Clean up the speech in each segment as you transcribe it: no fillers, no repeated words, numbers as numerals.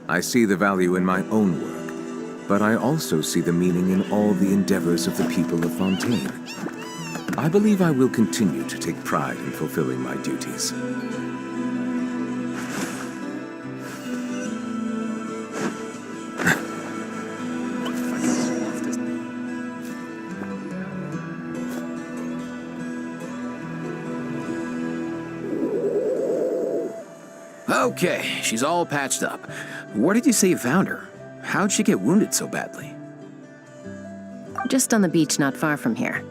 I see the value in my own work, but I also see the meaning in all the endeavors of the people of Fontaine. I believe I will continue to take pride in fulfilling my duties. Okay, she's all patched up. Where did you say you found her? How'd she get wounded so badly? Just on the beach not far from here.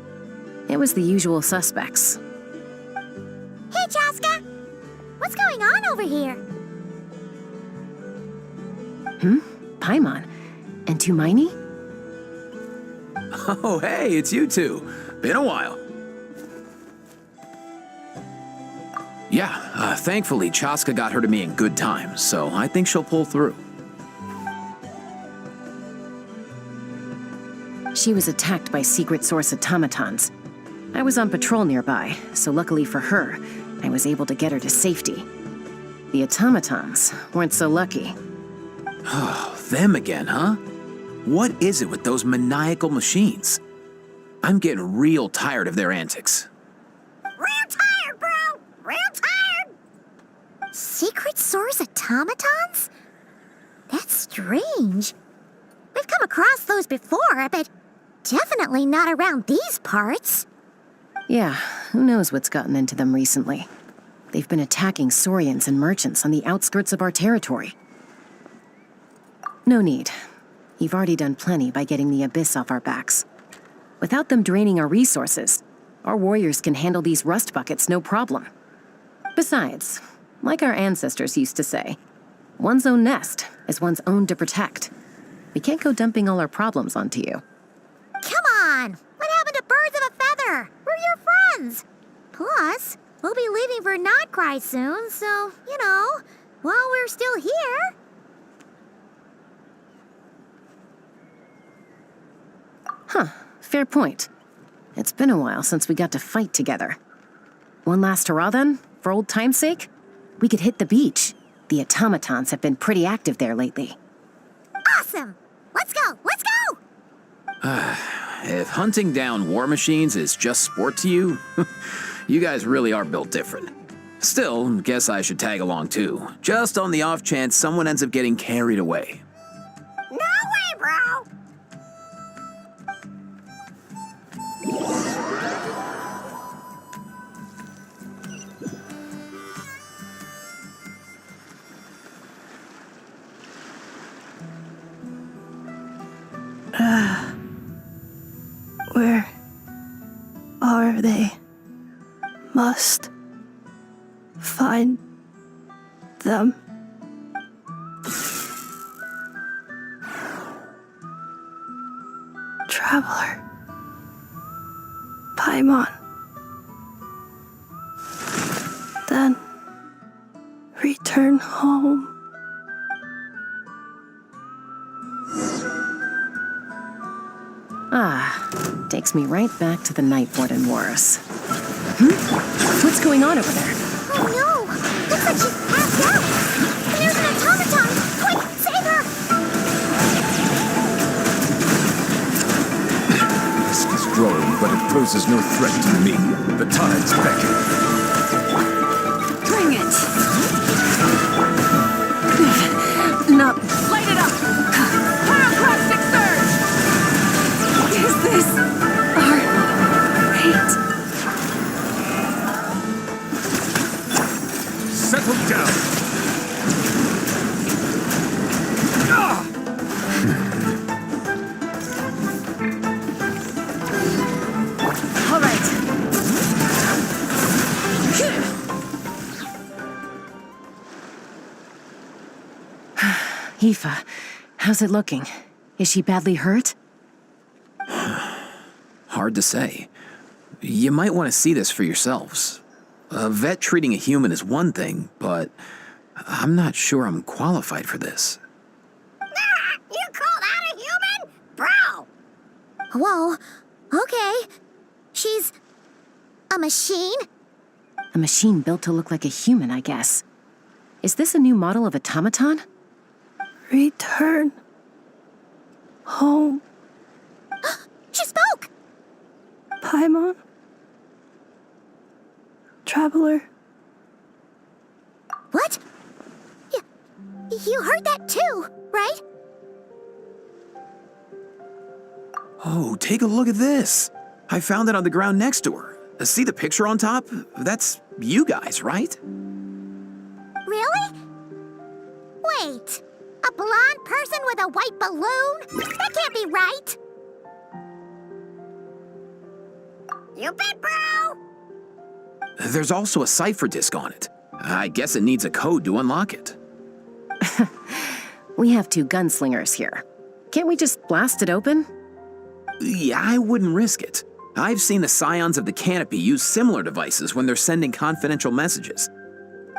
It was the usual suspects. Hey, Chaska! What's going on over here? Paimon. And Tumaini? Oh, hey, it's you two. Been a while. Yeah, thankfully Chaska got her to me in good time, so I think she'll pull through. She was attacked by secret source automatons. I was on patrol nearby, so luckily for her, I was able to get her to safety. The automatons weren't so lucky. Oh, them again, huh? What is it with those maniacal machines? I'm getting real tired of their antics. Real tired, bro! Real tired! Secret source automatons? That's strange. We've come across those before, but definitely not around these parts. Yeah, who knows what's gotten into them recently. They've been attacking Saurians and merchants on the outskirts of our territory. No need. You've already done plenty by getting the Abyss off our backs. Without them draining our resources, our warriors can handle these rust buckets no problem. Besides, like our ancestors used to say, one's own nest is one's own to protect. We can't go dumping all our problems onto you. Come on! What happened to birds of a feather? We're your friends! Plus, we'll be leaving for Notcry soon, so, you know, while we're still here... Huh, fair point. It's been a while since we got to fight together. One last hurrah then, for old time's sake? We could hit the beach. The automatons have been pretty active there lately. Awesome! Let's go! Let's go! If hunting down war machines is just sport to you, you guys really are built different. Still, guess I should tag along too, just on the off chance someone ends up getting carried away. No way, bro! Where are they? Must find them. Traveler. Paimon. Then return home. Takes me right back to the Night Warden Wars. What's going on over there? Oh no! Looks like she's passed out! And there's an automaton! Quick, save her! Risk is growing, but it poses no threat to me. The tide's beckoning. Settle down! All right. Aoife, how's it looking? Is she badly hurt? Hard to say. You might want to see this for yourselves. A vet treating a human is one thing, but I'm not sure I'm qualified for this. You call that a human? Bro! Whoa, okay. She's a machine? A machine built to look like a human, I guess. Is this a new model of automaton? Return home, She spoke! Paimon. Traveler. What? You heard that too, right? Oh, take a look at this. I found it on the ground next to her. See the picture on top? That's you guys, right? Really? Wait, a blonde person with a white balloon? That can't be right. You bet, bro! There's also a cipher disk on it. I guess it needs a code to unlock it. We have two gunslingers here. Can't we just blast it open? Yeah, I wouldn't risk it. I've seen the scions of the canopy use similar devices when they're sending confidential messages.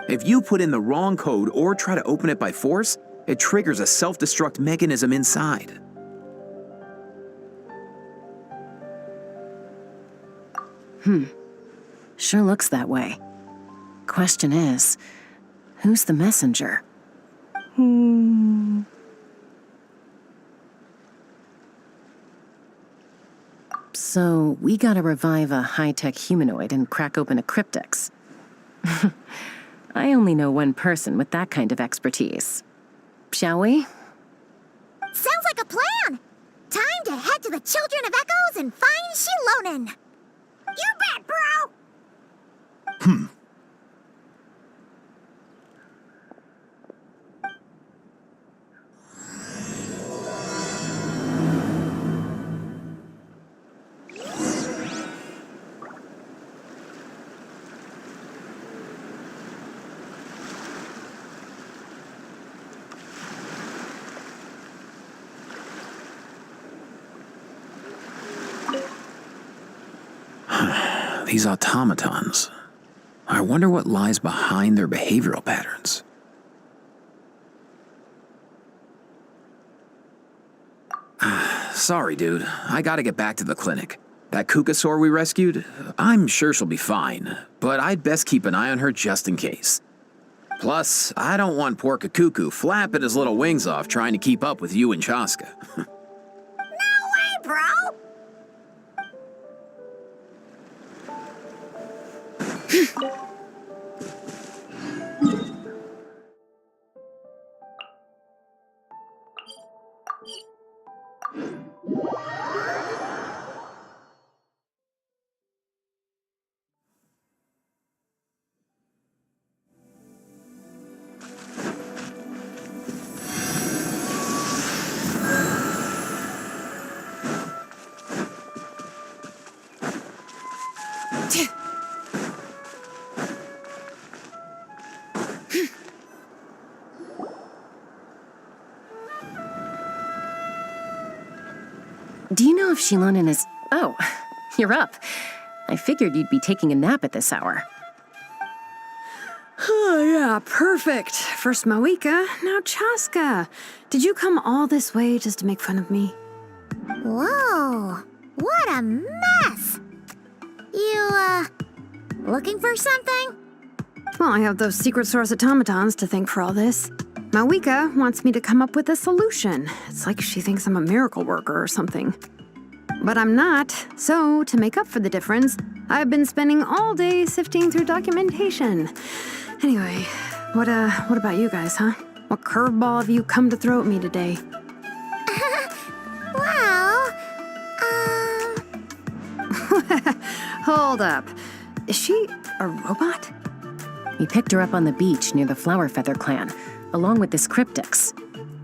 If you put in the wrong code or try to open it by force, it triggers a self-destruct mechanism inside. Sure looks that way. Question is, who's the messenger? So, we gotta revive a high-tech humanoid and crack open a cryptex. I only know one person with that kind of expertise. Shall we? Sounds like a plan! Time to head to the Children of Echoes and find Shilonen! You bet, bro! These automatons. I wonder what lies behind their behavioral patterns. Sorry, dude. I gotta get back to the clinic. That Kukasaur we rescued, I'm sure she'll be fine, but I'd best keep an eye on her just in case. Plus, I don't want poor Kakuku flapping his little wings off trying to keep up with you and Chaska. No way, bro! Do you know if Shilonen is... Oh, you're up. I figured you'd be taking a nap at this hour. Oh, yeah, perfect. First Mawika, now Chaska. Did you come all this way just to make fun of me? Whoa, what a mess! You, looking for something? Well, I have those secret source automatons to thank for all this. Mawika wants me to come up with a solution. It's like she thinks I'm a miracle worker or something. But I'm not, so to make up for the difference, I've been spending all day sifting through documentation. Anyway, what about you guys, huh? What curveball have you come to throw at me today? Well, Hold up. Is she a robot? We picked her up on the beach near the Flower Feather clan, along with this cryptex.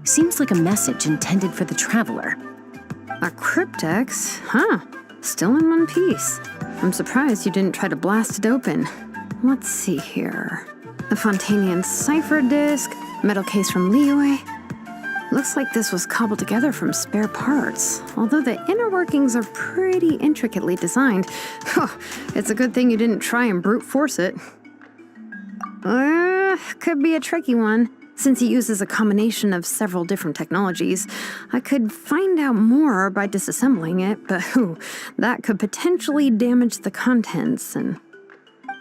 Seems like a message intended for the traveler. A cryptex? Huh. Still in one piece. I'm surprised you didn't try to blast it open. Let's see here. The Fontanian cipher disc, metal case from Liyue. Looks like this was cobbled together from spare parts, although the inner workings are pretty intricately designed. It's a good thing you didn't try and brute force it. Could be a tricky one. Since it uses a combination of several different technologies, I could find out more by disassembling it, but that could potentially damage the contents, and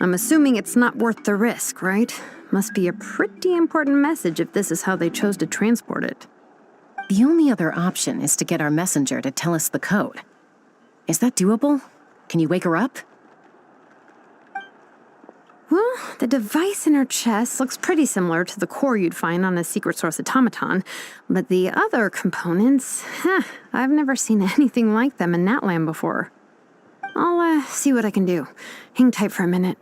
I'm assuming it's not worth the risk, right? Must be a pretty important message if this is how they chose to transport it. The only other option is to get our messenger to tell us the code. Is that doable? Can you wake her up? Well, the device in her chest looks pretty similar to the core you'd find on a secret source automaton, but the other components, I've never seen anything like them in Natlan before. I'll see what I can do. Hang tight for a minute.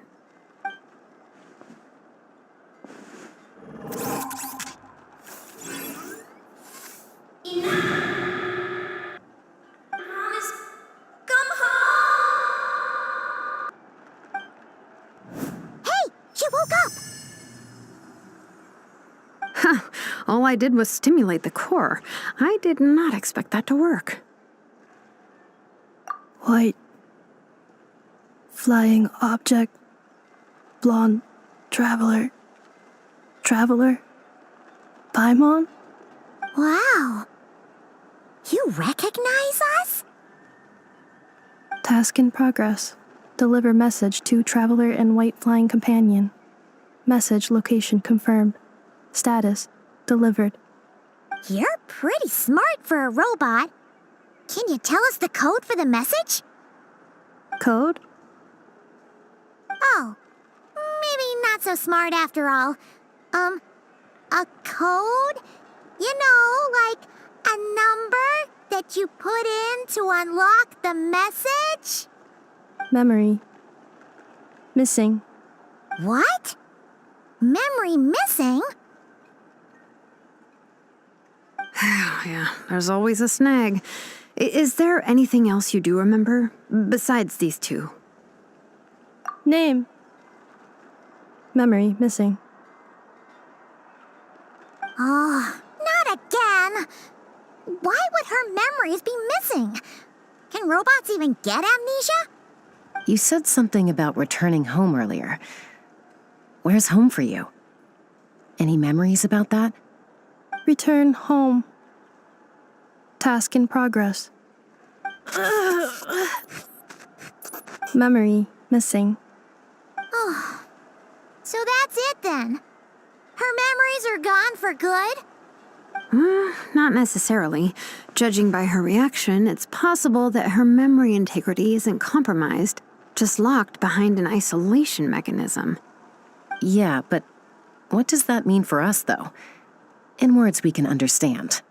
All I did was stimulate the core. I did not expect that to work. White. Flying object. Blonde. Traveler. Traveler. Paimon? Wow. You recognize us? Task in progress. Deliver message to Traveler and White Flying Companion. Message location confirmed. Status. Delivered. You're pretty smart for a robot. Can you tell us the code for the message? Code? Oh, maybe not so smart after all. A code? You know, like a number that you put in to unlock the message? Memory. Missing. What? Memory missing? Yeah, there's always a snag. Is there anything else you do remember, besides these two? Name. Memory missing. Oh, not again. Why would her memories be missing? Can robots even get amnesia? You said something about returning home earlier. Where's home for you? Any memories about that? Return home. Task in progress. Memory missing. Oh, so that's it then. Her memories are gone for good? Not necessarily. Judging by her reaction, it's possible that her memory integrity isn't compromised, just locked behind an isolation mechanism. Yeah, but what does that mean for us, though? In words we can understand.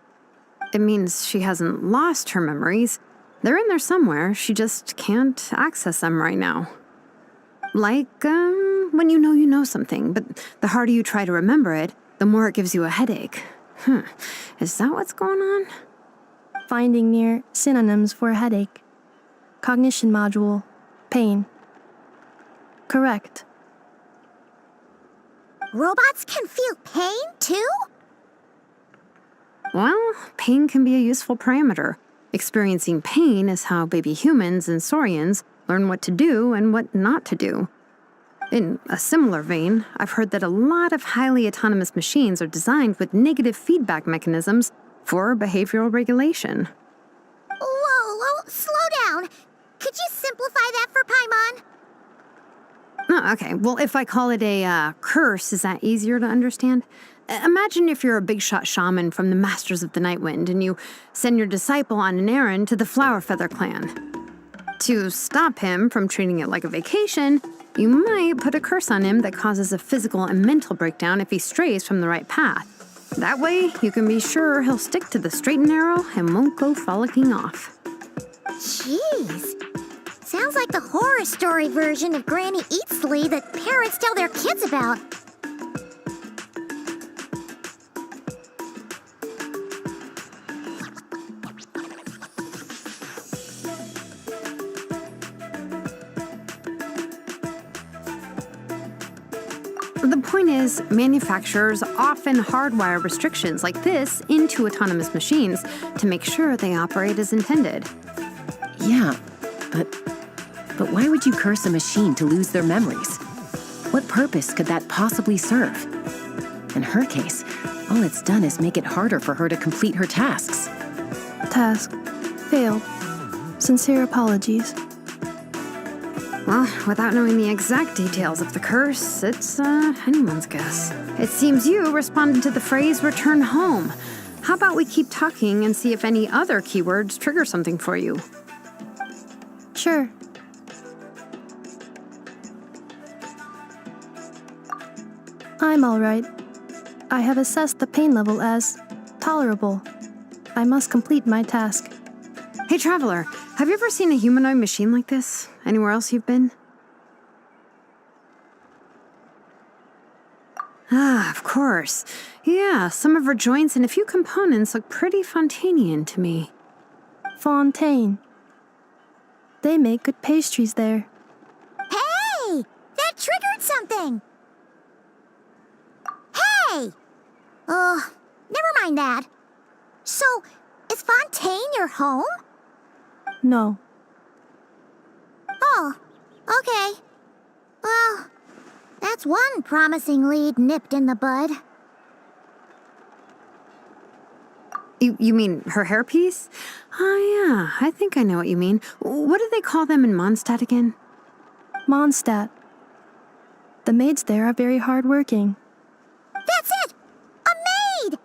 It means she hasn't lost her memories. They're in there somewhere, she just can't access them right now. Like, when you know something, but the harder you try to remember it, the more it gives you a headache. Is that what's going on? Finding near synonyms for headache. Cognition module. Pain. Correct. Robots can feel pain, too? Well, pain can be a useful parameter. Experiencing pain is how baby humans and saurians learn what to do and what not to do. In a similar vein, I've heard that a lot of highly autonomous machines are designed with negative feedback mechanisms for behavioral regulation. Whoa, slow down. Could you simplify that for Paimon? Oh, okay, well, if I call it a curse, is that easier to understand? Imagine if you're a big-shot shaman from the Masters of the Nightwind and you send your disciple on an errand to the Flower Feather clan. To stop him from treating it like a vacation, you might put a curse on him that causes a physical and mental breakdown if he strays from the right path. That way, you can be sure he'll stick to the straight and narrow and won't go frolicking off. Jeez. Sounds like the horror story version of Granny Eatsley that parents tell their kids about. The point is, manufacturers often hardwire restrictions like this into autonomous machines to make sure they operate as intended. Yeah, but why would you curse a machine to lose their memories? What purpose could that possibly serve? In her case, all it's done is make it harder for her to complete her tasks. Task. Failed. Sincere apologies. Well, without knowing the exact details of the curse, it's anyone's guess. It seems you responded to the phrase return home. How about we keep talking and see if any other keywords trigger something for you? Sure. I'm all right. I have assessed the pain level as tolerable. I must complete my task. Hey, Traveler, have you ever seen a humanoid machine like this? Anywhere else you've been? Ah, of course. Yeah, some of her joints and a few components look pretty Fontanian to me. Fontaine. They make good pastries there. Hey! That triggered something! Hey! Never mind that. So, is Fontaine your home? No. Oh, okay. Well, that's one promising lead nipped in the bud. You mean her hairpiece? Oh, yeah, I think I know what you mean. What do they call them in Mondstadt again? Mondstadt. The maids there are very hardworking. That's it! A maid!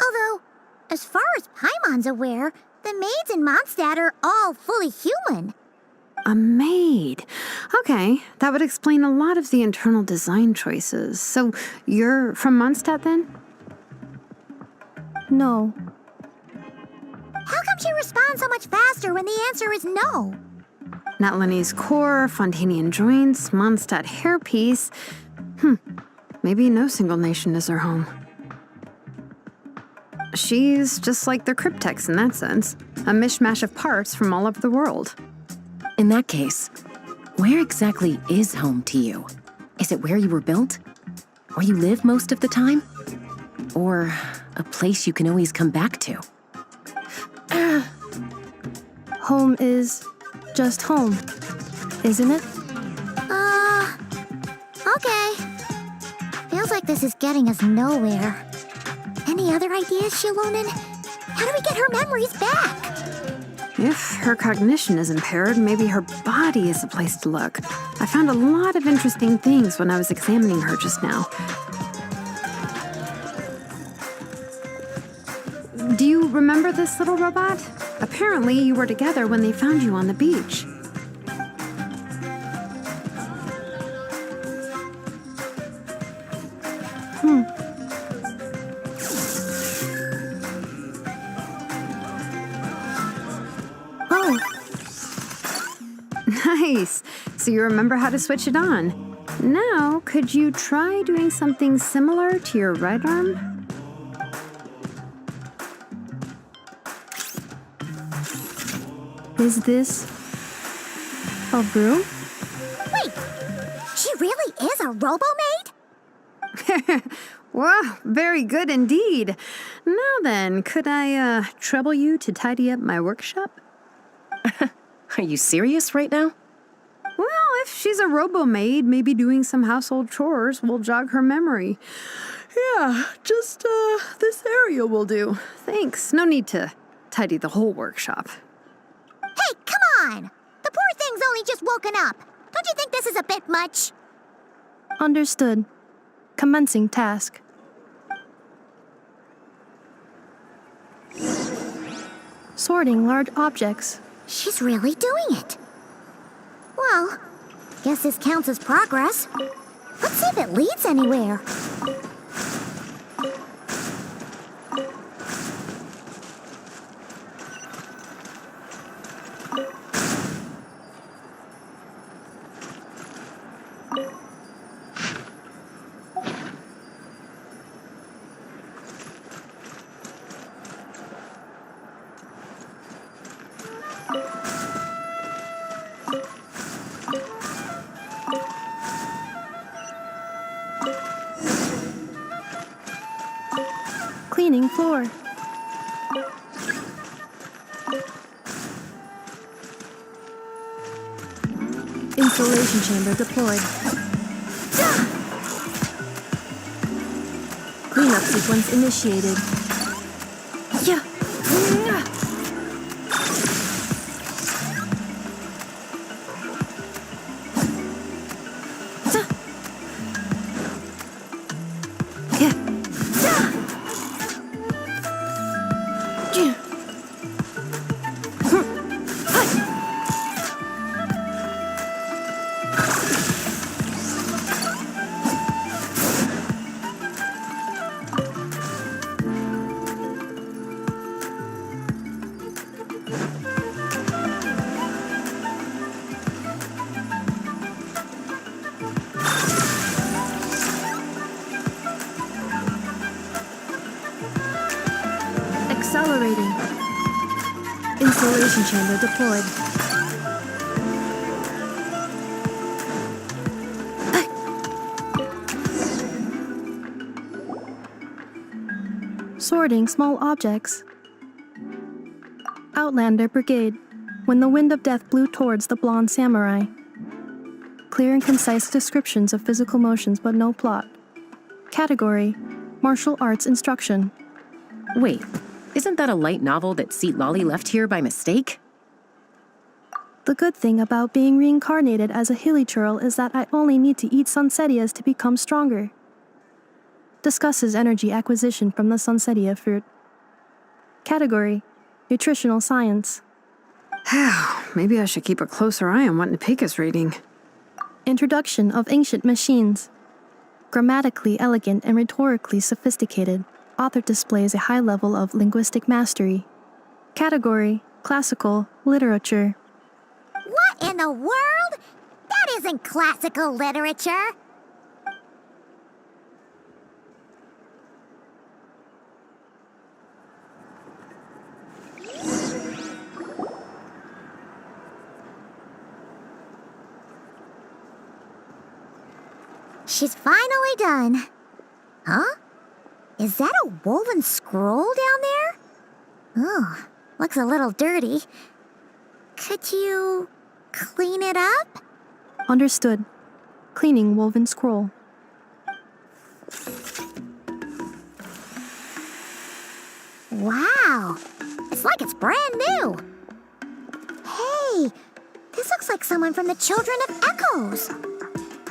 Although, as far as Paimon's aware, the maids in Mondstadt are all fully human. A maid. Okay, that would explain a lot of the internal design choices. So, you're from Mondstadt then? No. How come she responds so much faster when the answer is no? Natlanese core, Fontanian joints, Mondstadt hairpiece. Maybe no single nation is her home. She's just like the Cryptex in that sense. A mishmash of parts from all over the world. In that case, where exactly is home to you? Is it where you were built? Where you live most of the time? Or a place you can always come back to? Home is just home, isn't it? Okay. Feels like this is getting us nowhere. Any other ideas, Shilonen? How do we get her memories back? If her cognition is impaired, maybe her body is the place to look. I found a lot of interesting things when I was examining her just now. Do you remember this little robot? Apparently, you were together when they found you on the beach. Oh, Nice. So you remember how to switch it on. Now, could you try doing something similar to your right arm? is this a broom? Wait, she really is a robo-maid? Wow, very good indeed. Now then, could I trouble you to tidy up my workshop? Are you serious right now? Well, if she's a robo-maid, maybe doing some household chores will jog her memory. Yeah, just this area will do. Thanks. No need to tidy the whole workshop. Hey, come on! The poor thing's only just woken up. Don't you think this is a bit much? Understood. Commencing task. Sorting large objects. She's really doing it. Well, guess this counts as progress. Let's see if it leads anywhere. Cleaning floor. Installation chamber deployed. Cleanup sequence initiated. Yeah. Accelerating. Installation chamber deployed. Sorting small objects. Outlander Brigade. When the wind of death blew towards the blonde samurai. Clear and concise descriptions of physical motions but no plot. Category: Martial Arts Instruction. Wait, isn't that a light novel that Seat Lolly left here by mistake? The good thing about being reincarnated as a hilly churl is that I only need to eat sunsettias to become stronger. Discusses energy acquisition from the sunsettia fruit. Category: Nutritional Science. Maybe I should keep a closer eye on what Nipik is reading. Introduction of Ancient Machines. Grammatically elegant and rhetorically sophisticated, author displays a high level of linguistic mastery. Category: Classical Literature. What in the world? That isn't classical literature. She's finally done. Huh? Is that a woven scroll down there? Oh, looks a little dirty. Could you clean it up? Understood. Cleaning woven scroll. Wow, it's like it's brand new. Hey, this looks like someone from the Children of Echoes.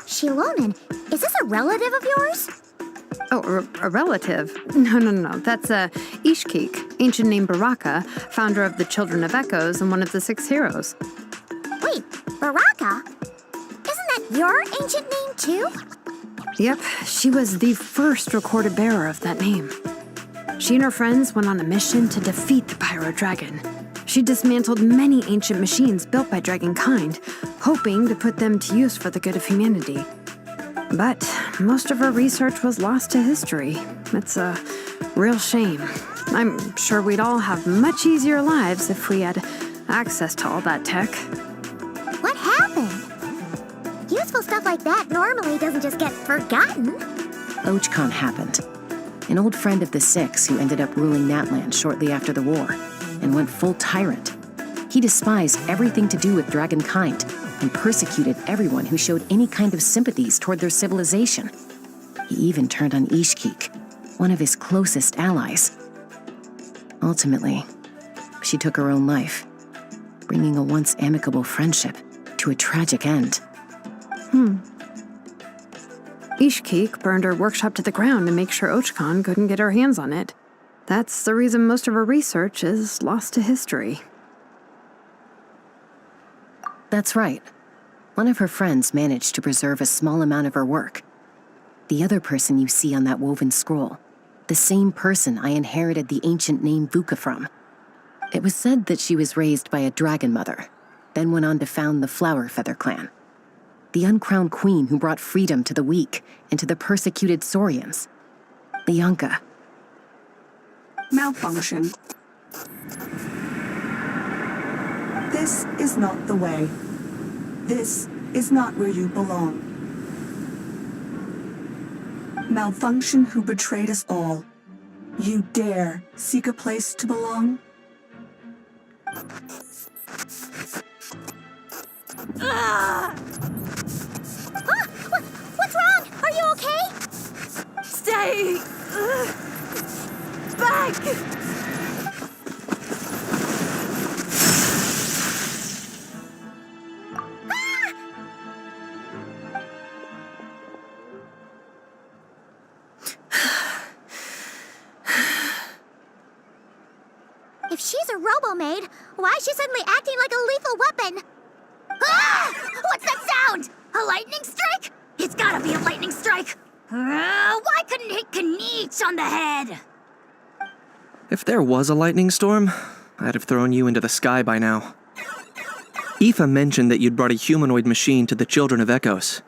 Shilonen, is this a relative of yours? Oh, a relative? No. That's Ishkik, ancient name Baraka, founder of the Children of Echoes and one of the 6 heroes. Wait, Baraka? Isn't that your ancient name too? Yep, she was the first recorded bearer of that name. She and her friends went on a mission to defeat the Pyro Dragon. She dismantled many ancient machines built by Dragonkind, hoping to put them to use for the good of humanity. But most of her research was lost to history. It's a real shame. I'm sure we'd all have much easier lives if we had access to all that tech. What happened? Useful stuff like that normally doesn't just get forgotten. Archon happened. An old friend of the Six who ended up ruling Natland shortly after the war, and went full tyrant. He despised everything to do with Dragonkind, and persecuted everyone who showed any kind of sympathies toward their civilization. He even turned on Ishkik, one of his closest allies. Ultimately, she took her own life, bringing a once amicable friendship to a tragic end. Ishkik burned her workshop to the ground to make sure Archon couldn't get her hands on it. That's the reason most of her research is lost to history. That's right. One of her friends managed to preserve a small amount of her work. The other person you see on that woven scroll, the same person I inherited the ancient name Vuka from. It was said that she was raised by a dragon mother, then went on to found the Flower Feather clan. The uncrowned queen who brought freedom to the weak and to the persecuted Saurians. Lianka. Malfunction. This is not the way. This is not where you belong. Malfunction who betrayed us all. You dare seek a place to belong? What's wrong? Are you okay? Stay back! If she's a robo-maid, why is she suddenly acting like a lethal weapon? Ah! What's that sound? A lightning strike? It's gotta be a lightning strike! Why couldn't it hit Kniech on the head? If there was a lightning storm, I'd have thrown you into the sky by now. Aoife mentioned that you'd brought a humanoid machine to the Children of Echoes.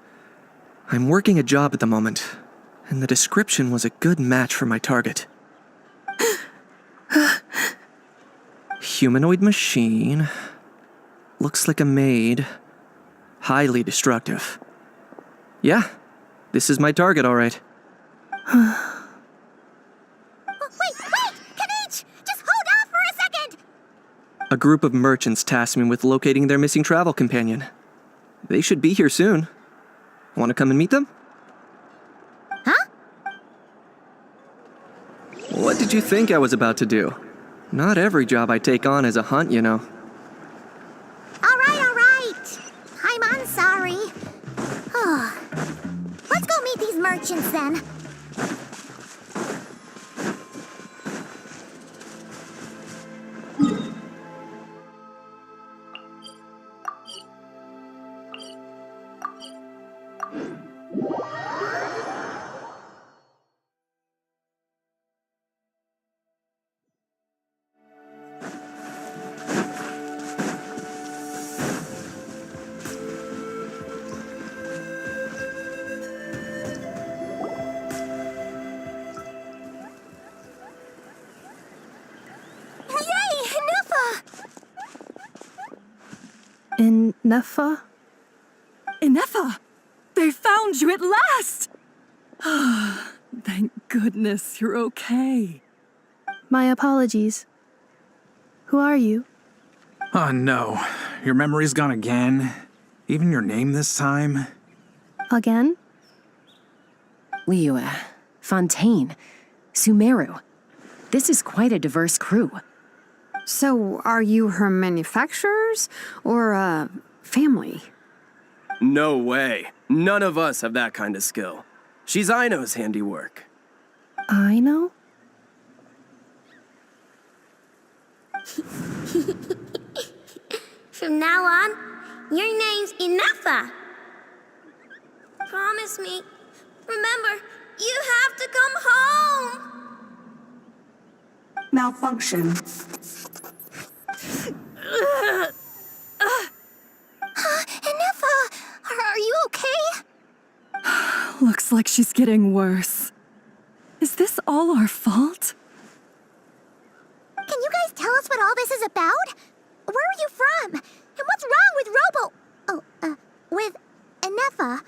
I'm working a job at the moment, and the description was a good match for my target. Humanoid machine. Looks like a maid. Highly destructive. Yeah, this is my target, all right. Wait! Kniech! Just hold off for a second! A group of merchants tasked me with locating their missing travel companion. They should be here soon. Want to come and meet them? Huh? What did you think I was about to do? Not every job I take on is a hunt, you know. All right. I'm sorry. Let's go meet these merchants then. In Nefa? Inefa! They found you at last! Thank goodness you're okay. My apologies. Who are you? Oh no, your memory's gone again? Even your name this time? Again? Liyue, Fontaine, Sumeru. This is quite a diverse crew. So, are you her manufacturers or family? No way. None of us have that kind of skill. She's Aino's handiwork. I know? From now on, your name's Inefa. Promise me. Remember, you have to come home. Malfunction. Inefa, are you okay? Looks like she's getting worse. Is this all our fault? Can you guys tell us what all this is about? Where are you from? And what's wrong with with Inefa?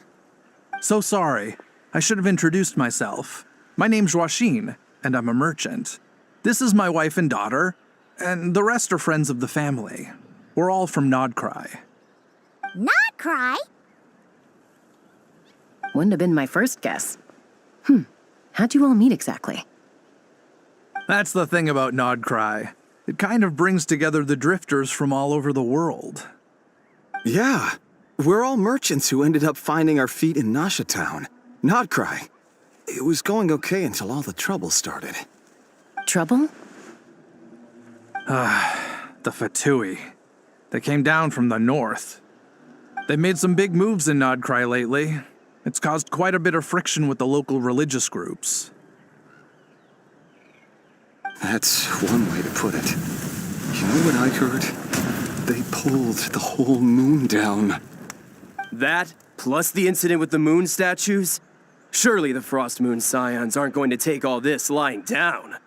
So sorry. I should have introduced myself. My name's Joachine, and I'm a merchant. This is my wife and daughter, and the rest are friends of the family. We're all from Nodcry. Not cry? Wouldn't have been my first guess. How'd you all meet exactly? That's the thing about Nodcry. It kind of brings together the drifters from all over the world. Yeah, we're all merchants who ended up finding our feet in Nasha Town. Nodcry. It was going okay until all the trouble started. Trouble? The Fatui. They came down from the north. They made some big moves in Nodcry lately. It's caused quite a bit of friction with the local religious groups. That's one way to put it. You know what I heard? They pulled the whole moon down. That, plus the incident with the moon statues? Surely the Frost Moon Scions aren't going to take all this lying down.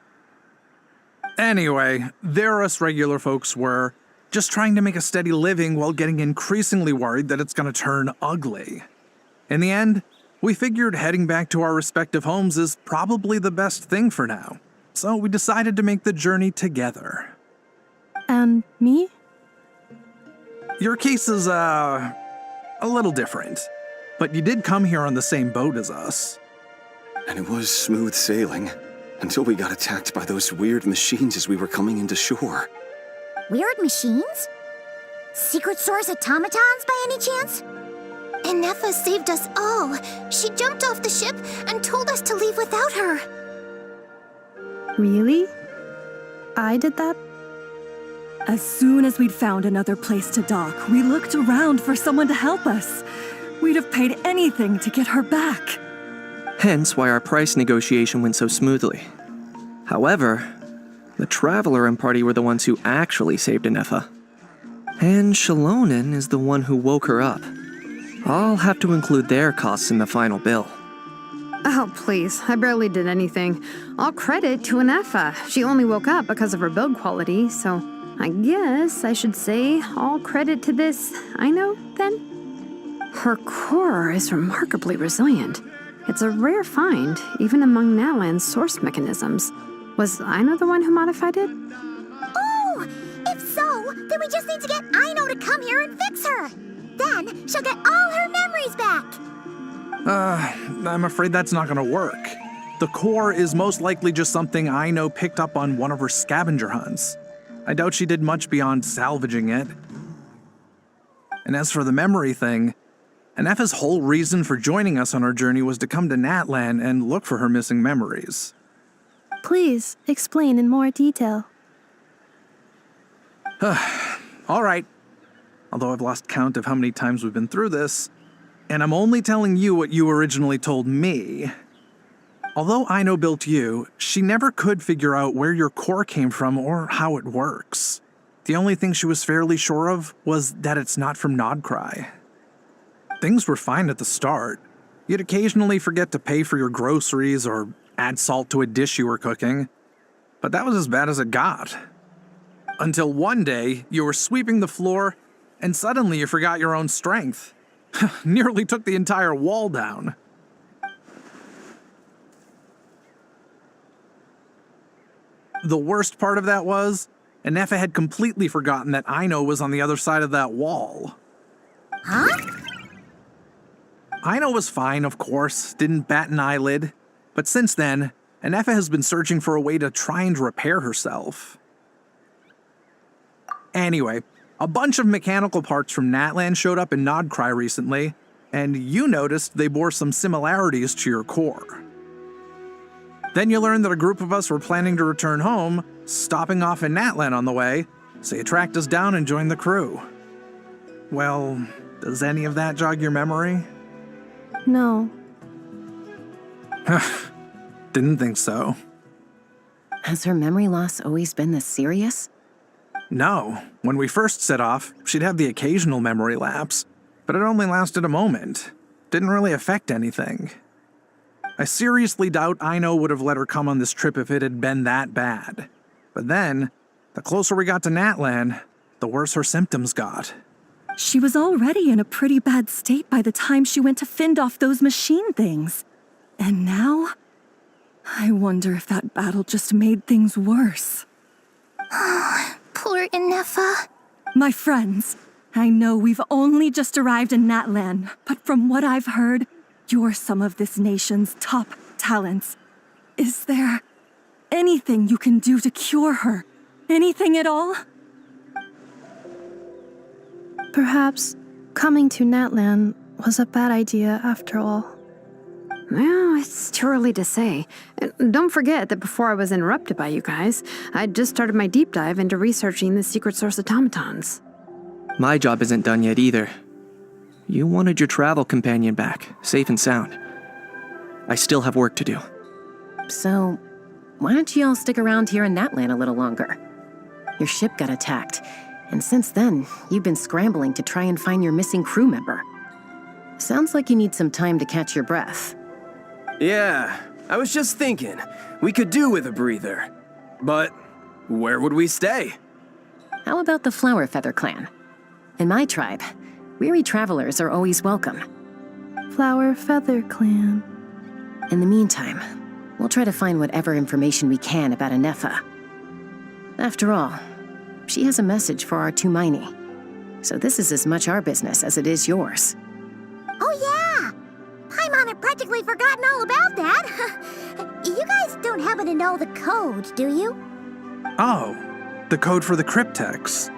Anyway, there us regular folks were, just trying to make a steady living while getting increasingly worried that it's going to turn ugly. In the end, we figured heading back to our respective homes is probably the best thing for now, so we decided to make the journey together. And me? Your case is, a little different, but you did come here on the same boat as us. And it was smooth sailing, until we got attacked by those weird machines as we were coming into shore. Weird machines? Secret Source automatons by any chance? Inefa saved us all. She jumped off the ship and told us to leave without her. Really? I did that? As soon as we'd found another place to dock, we looked around for someone to help us. We'd have paid anything to get her back. Hence why our price negotiation went so smoothly. However, the Traveler and party were the ones who actually saved Inefa. And Shalonen is the one who woke her up. I'll have to include their costs in the final bill. Oh, please. I barely did anything. All credit to Inefa. She only woke up because of her build quality, so I guess I should say all credit to this Aino, then? Her core is remarkably resilient. It's a rare find, even among Natlan's source mechanisms. Was Aino the one who modified it? Oh! If so, then we just need to get Aino to come here and fix her. Then she'll get all her memories back. I'm afraid that's not gonna work. The core is most likely just something Aino picked up on one of her scavenger hunts. I doubt she did much beyond salvaging it. And as for the memory thing, Inefa's whole reason for joining us on our journey was to come to Natlan and look for her missing memories. Please, explain in more detail. All right. Although I've lost count of how many times we've been through this, and I'm only telling you what you originally told me. Although Aino built you, she never could figure out where your core came from or how it works. The only thing she was fairly sure of was that it's not from Nodcry. Things were fine at the start. You'd occasionally forget to pay for your groceries or add salt to a dish you were cooking, but that was as bad as it got. Until one day, you were sweeping the floor, and suddenly you forgot your own strength. Nearly took the entire wall down. The worst part of that was, Inefa had completely forgotten that Aino was on the other side of that wall. Huh? Aino was fine, of course, didn't bat an eyelid. But since then, Inefa has been searching for a way to try and repair herself. Anyway, a bunch of mechanical parts from Natlan showed up in Nodcry recently, and you noticed they bore some similarities to your core. Then you learned that a group of us were planning to return home, stopping off in Natlan on the way, so you tracked us down and joined the crew. Well, does any of that jog your memory? No. Didn't think so. Has her memory loss always been this serious? No. When we first set off, she'd have the occasional memory lapse, but it only lasted a moment. Didn't really affect anything. I seriously doubt Aino would have let her come on this trip if it had been that bad. But then, the closer we got to Natlan, the worse her symptoms got. She was already in a pretty bad state by the time she went to fend off those machine things. And now, I wonder if that battle just made things worse. Poor Inefa. My friends, I know we've only just arrived in Natlan, but from what I've heard, you're some of this nation's top talents. Is there anything you can do to cure her? Anything at all? Perhaps coming to Natlan was a bad idea after all. Well, it's too early to say. And don't forget that before I was interrupted by you guys, I'd just started my deep dive into researching the secret source automatons. My job isn't done yet either. You wanted your travel companion back, safe and sound. I still have work to do. So, why don't you all stick around here in Natlan a little longer? Your ship got attacked, and since then, you've been scrambling to try and find your missing crew member. Sounds like you need some time to catch your breath. Yeah, I was just thinking, we could do with a breather. But where would we stay? How about the Flower Feather clan? In my tribe, weary travelers are always welcome. Flower Feather Clan. In the meantime, we'll try to find whatever information we can about Anefa. After all, she has a message for our Tumaini. So this is as much our business as it is yours. Oh yeah! Paimon had practically forgotten all about that. You guys don't happen to know the code, do you? Oh, the code for the cryptex.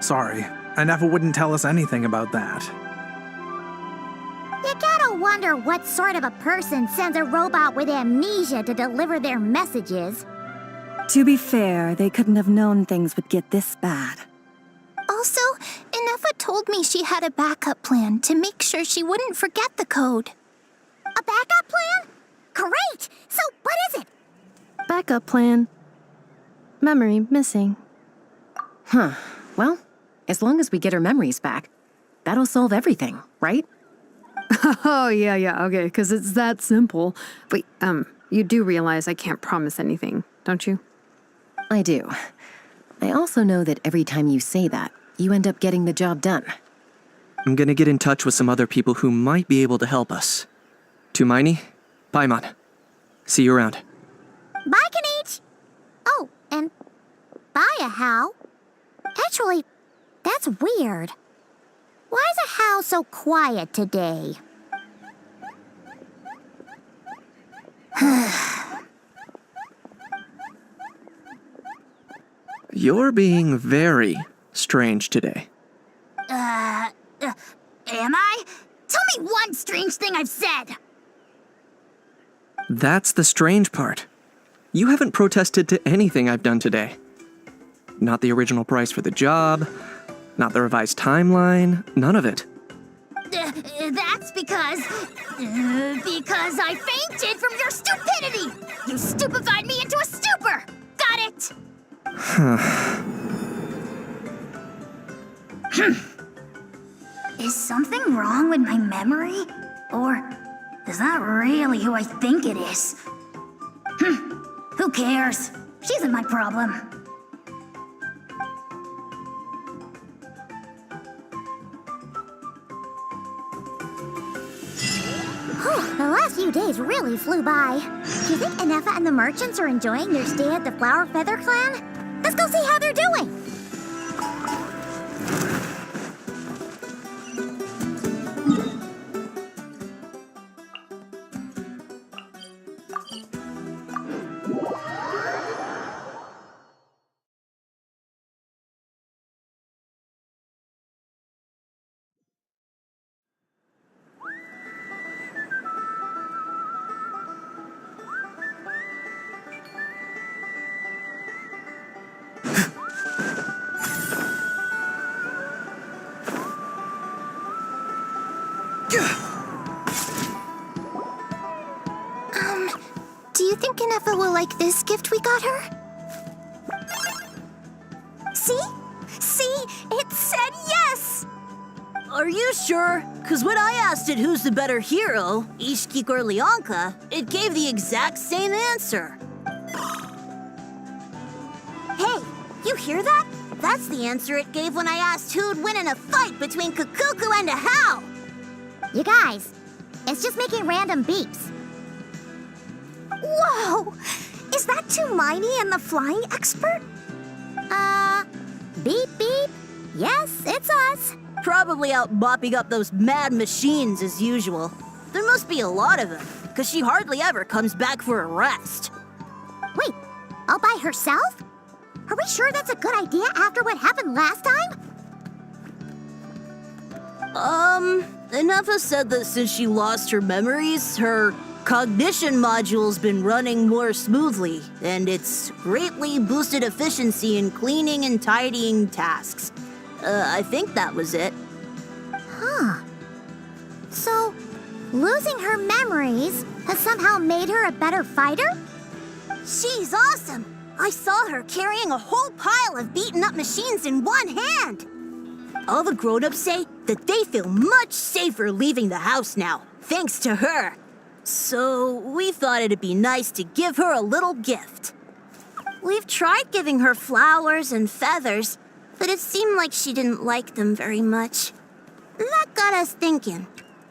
Sorry, Anefa wouldn't tell us anything about that. You gotta wonder what sort of a person sends a robot with amnesia to deliver their messages. To be fair, they couldn't have known things would get this bad. Also, Anefa told me she had a backup plan to make sure she wouldn't forget the code. A backup plan? Great! So what is it? Backup plan. Memory missing. Huh. Well, as long as we get her memories back, that'll solve everything, right? Oh, yeah, okay, because it's that simple. Wait, you do realize I can't promise anything, don't you? I do. I also know that every time you say that, you end up getting the job done. I'm gonna get in touch with some other people who might be able to help us. Tumaini, Paimon. See you around. Bye, Kanich! Oh, and bye, How. Actually, that's weird. Why is a How so quiet today? You're being very strange today. Am I? Tell me one strange thing I've said! That's the strange part. You haven't protested to anything I've done today. Not the original price for the job, not the revised timeline, none of it. That's because I fainted from your stupidity! You stupefied me into a stupor! Got it? Is something wrong with my memory? Or is that really who I think it is? Who cares? She isn't my problem. The last few days really flew by. Do you think Anefa and the merchants are enjoying their stay at the Flower Feather clan? Let's go see how they're doing. Do you think Anefa will like this gift we got her? See? See? It said yes! Are you sure? Because when I asked it who's the better hero, Ishkik or Leonka, it gave the exact same answer. Hey, you hear that? That's the answer it gave when I asked who'd win in a fight between Kukuku and a How. You guys, it's just making random beeps. Whoa! Is that Tumaini and the flying expert? Beep beep. Yes, it's us. Probably out mopping up those mad machines as usual. There must be a lot of them, because she hardly ever comes back for a rest. Wait, all by herself? Are we sure that's a good idea after what happened last time? Anefa said that since she lost her memories, her cognition module's been running more smoothly, and it's greatly boosted efficiency in cleaning and tidying tasks. I think that was it. Huh. So, losing her memories has somehow made her a better fighter? She's awesome! I saw her carrying a whole pile of beaten-up machines in one hand! All the grown-ups say that they feel much safer leaving the house now, thanks to her. So, we thought it'd be nice to give her a little gift. We've tried giving her flowers and feathers, but it seemed like she didn't like them very much. That got us thinking.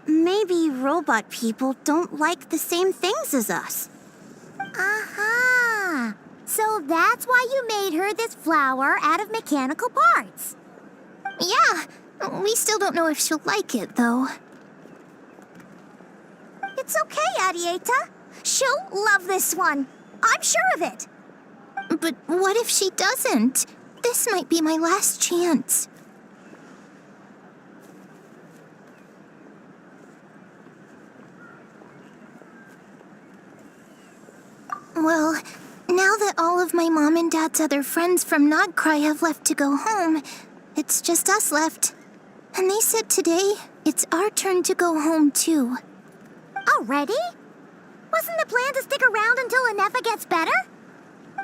Maybe robot people don't like the same things as us. Aha! So that's why you made her this flower out of mechanical parts. Yeah, we still don't know if she'll like it, though. It's okay, Arieta. She'll love this one. I'm sure of it. But what if she doesn't? This might be my last chance. Well, now that all of my mom and dad's other friends from Nodcry have left to go home, it's just us left. And they said today, it's our turn to go home too. Already? Wasn't the plan to stick around until Inefa gets better?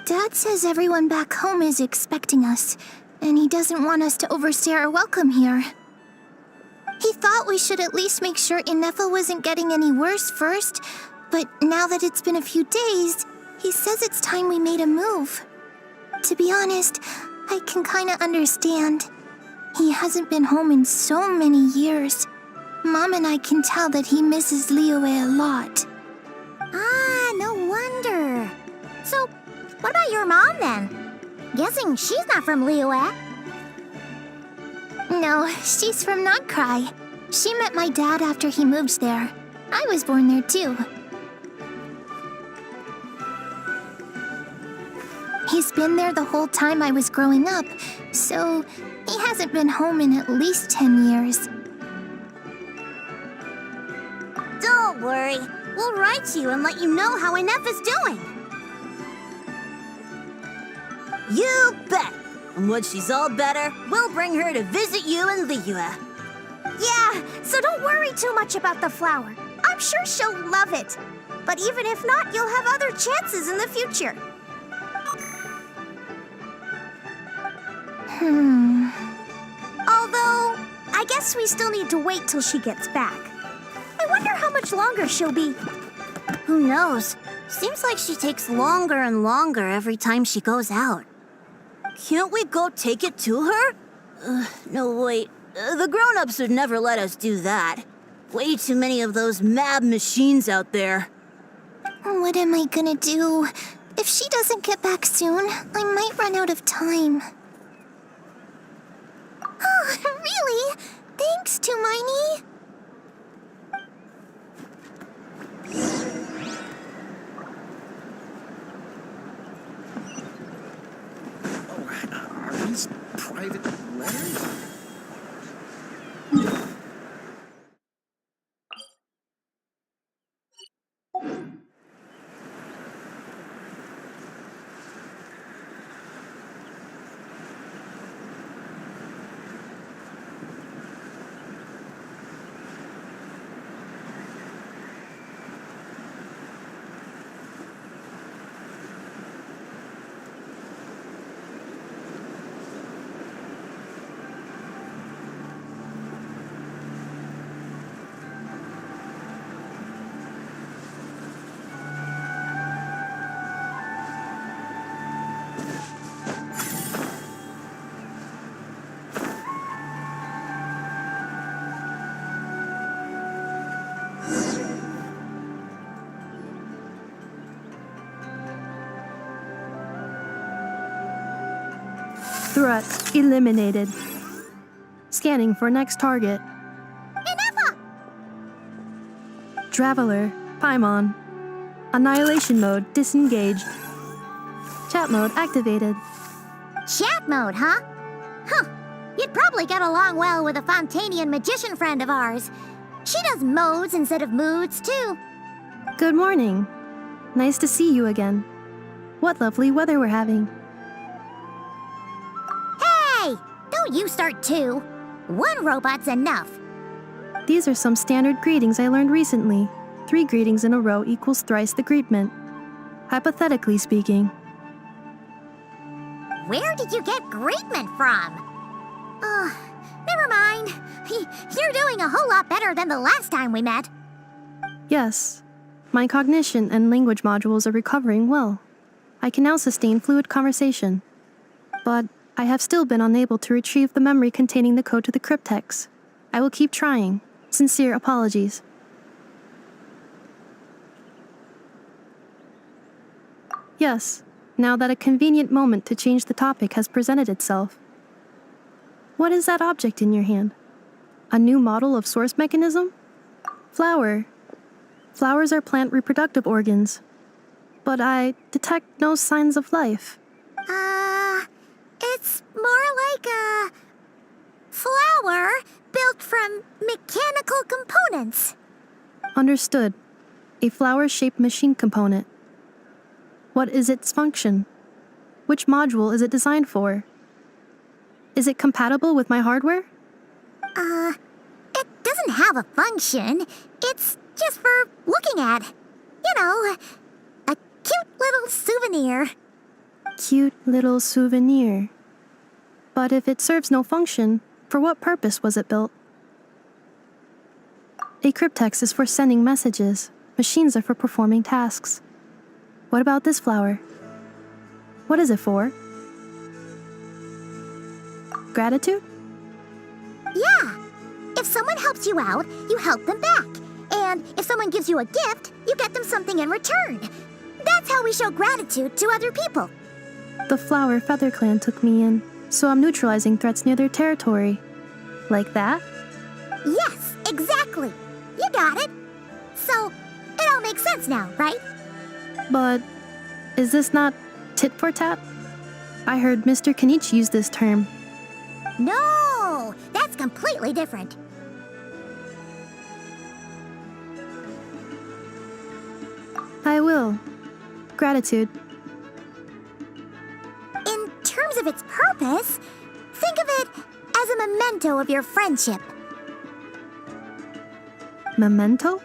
Dad says everyone back home is expecting us, and he doesn't want us to overstay our welcome here. He thought we should at least make sure Inefa wasn't getting any worse first, but now that it's been a few days, he says it's time we made a move. To be honest, I can kinda understand. He hasn't been home in so many years. Mom and I can tell that he misses Liyue a lot. Ah, no wonder. So, what about your mom then? Guessing she's not from Liyue. No, she's from Nodcry. She met my dad after he moved there. I was born there too. He's been there the whole time I was growing up, so he hasn't been home in at least 10 years. Don't worry. We'll write to you and let you know how Inefa's doing. You bet. And when she's all better, we'll bring her to visit you in Liyue. Yeah, so don't worry too much about the flower. I'm sure she'll love it. But even if not, you'll have other chances in the future. Although, I guess we still need to wait till she gets back. I wonder how much longer she'll be. Who knows? Seems like she takes longer and longer every time she goes out. Can't we go take it to her? No, wait. The grown-ups would never let us do that. Way too many of those mad machines out there. What am I gonna do? If she doesn't get back soon, I might run out of time. Oh, really? Thanks, Tumaini. Are these private letters? Threat eliminated. Scanning for next target. Inefa! Traveler, Paimon. Annihilation mode disengaged. Chat mode activated. Chat mode, huh? Huh. You'd probably get along well with a Fontanian magician friend of ours. She does modes instead of moods, too. Good morning. Nice to see you again. What lovely weather we're having. Hey! Don't you start too. One robot's enough. These are some standard greetings I learned recently. 3 greetings in a row equals thrice the greetment. Hypothetically speaking. Where did you get greetment from? Never mind. You're doing a whole lot better than the last time we met. Yes. My cognition and language modules are recovering well. I can now sustain fluid conversation. But I have still been unable to retrieve the memory containing the code to the cryptex. I will keep trying. Sincere apologies. Yes, now that a convenient moment to change the topic has presented itself. What is that object in your hand? A new model of source mechanism? Flower. Flowers are plant reproductive organs. But I detect no signs of life. It's more like a flower built from mechanical components. Understood. A flower-shaped machine component. What is its function? Which module is it designed for? Is it compatible with my hardware? It doesn't have a function. It's just for looking at. You know, a cute little souvenir. Cute little souvenir. But if it serves no function, for what purpose was it built? A cryptex is for sending messages. Machines are for performing tasks. What about this flower? What is it for? Gratitude? Yeah. If someone helps you out, you help them back. And if someone gives you a gift, you get them something in return. That's how we show gratitude to other people. The Flower Feather Clan took me in, so I'm neutralizing threats near their territory. Like that? Yes, exactly. You got it. So, it all makes sense now, right? But is this not tit for tat? I heard Mr. Kenichi use this term. No, that's completely different. I will. Gratitude. In terms of its purpose, think of it as a memento of your friendship. Memento?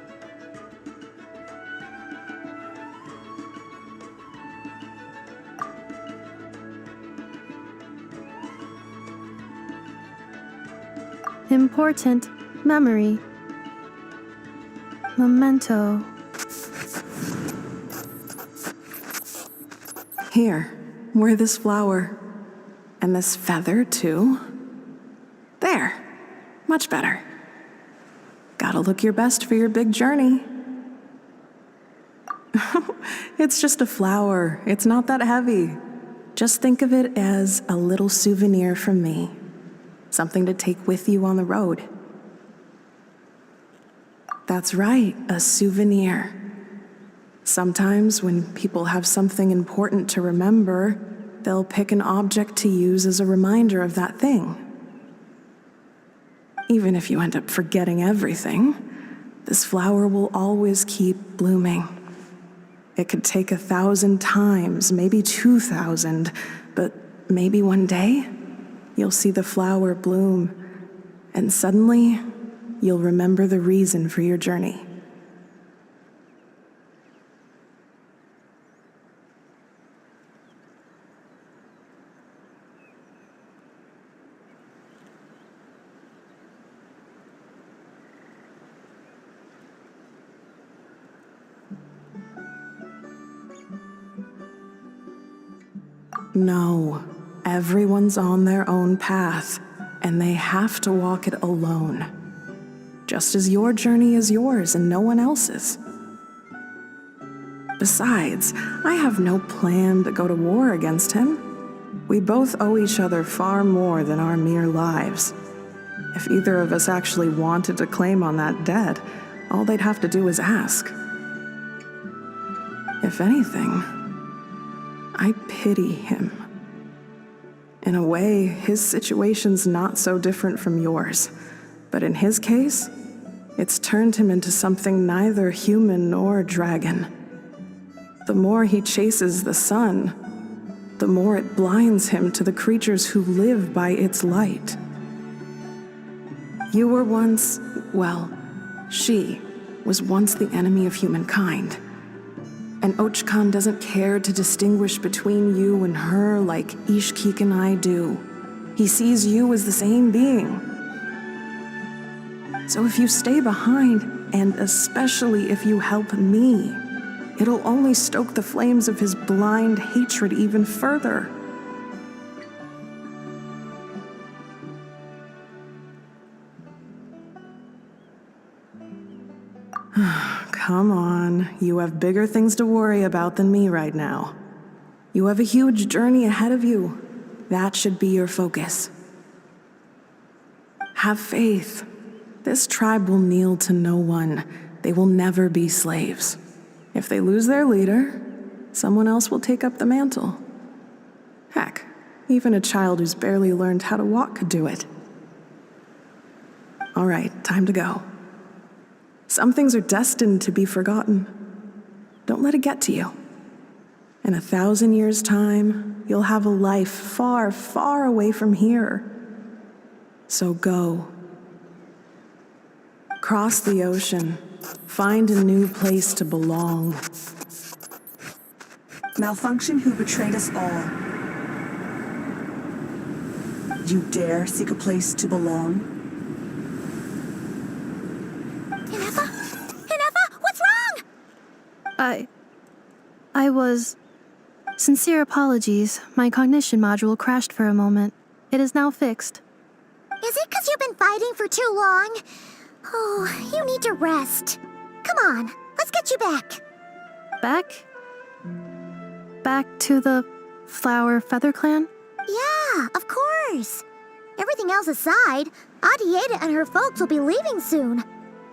Important memory. Memento. Here, wear this flower. And this feather, too. There. Much better. Gotta look your best for your big journey. It's just a flower. It's not that heavy. Just think of it as a little souvenir from me. Something to take with you on the road. That's right, a souvenir. Sometimes when people have something important to remember, they'll pick an object to use as a reminder of that thing. Even if you end up forgetting everything, this flower will always keep blooming. It could take 1,000 times, maybe 2,000, but maybe one day, you'll see the flower bloom, and suddenly, you'll remember the reason for your journey. No, everyone's on their own path, and they have to walk it alone. Just as your journey is yours and no one else's. Besides, I have no plan to go to war against him. We both owe each other far more than our mere lives. If either of us actually wanted to claim on that debt, all they'd have to do is ask. If anything, I pity him. In a way, his situation's not so different from yours. But in his case, it's turned him into something neither human nor dragon. The more he chases the sun, the more it blinds him to the creatures who live by its light. You were once, well, she was once the enemy of humankind. And Archon doesn't care to distinguish between you and her like Ishkik and I do. He sees you as the same being. So if you stay behind, and especially if you help me, it'll only stoke the flames of his blind hatred even further. Come on, you have bigger things to worry about than me right now. You have a huge journey ahead of you. That should be your focus. Have faith. This tribe will kneel to no one. They will never be slaves. If they lose their leader, someone else will take up the mantle. Heck, even a child who's barely learned how to walk could do it. All right, time to go. Some things are destined to be forgotten. Don't let it get to you. In 1,000 years' time, you'll have a life far, far away from here. So go. Cross the ocean. Find a new place to belong. Malfunction who betrayed us all. You dare seek a place to belong? Ineffa, what's wrong? I was... Sincere apologies. My cognition module crashed for a moment. It is now fixed. Is it because you've been fighting for too long? Oh, you need to rest. Come on, let's get you back. Back? Back to the Flower Feather Clan? Yeah, of course. Everything else aside, Adieta and her folks will be leaving soon.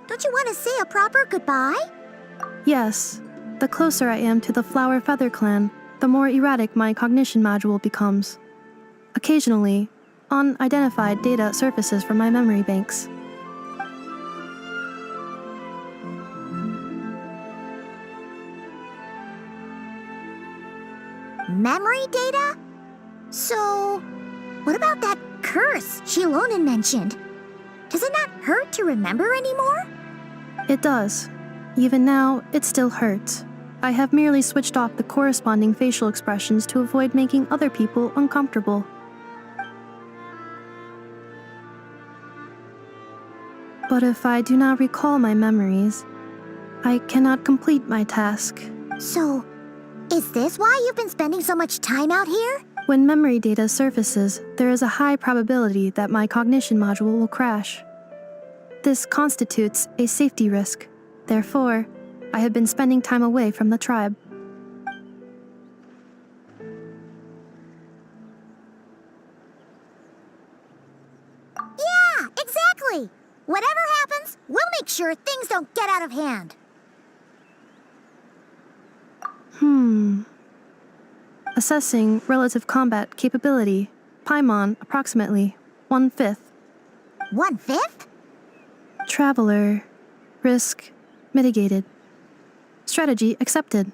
Don't you want to say a proper goodbye? Yes. The closer I am to the Flower Feather Clan, the more erratic my cognition module becomes. Occasionally, unidentified data surfaces from my memory banks. Memory data? So, what about that curse Shilonen mentioned? Does it not hurt to remember anymore? It does. Even now, it still hurts. I have merely switched off the corresponding facial expressions to avoid making other people uncomfortable. But if I do not recall my memories, I cannot complete my task. So, is this why you've been spending so much time out here? When memory data surfaces, there is a high probability that my cognition module will crash. This constitutes a safety risk. Therefore, I have been spending time away from the tribe. Yeah, exactly! Whatever happens, we'll make sure things don't get out of hand. Assessing relative combat capability. Paimon, approximately 1/5. 1/5? Traveler. Risk mitigated. Strategy accepted.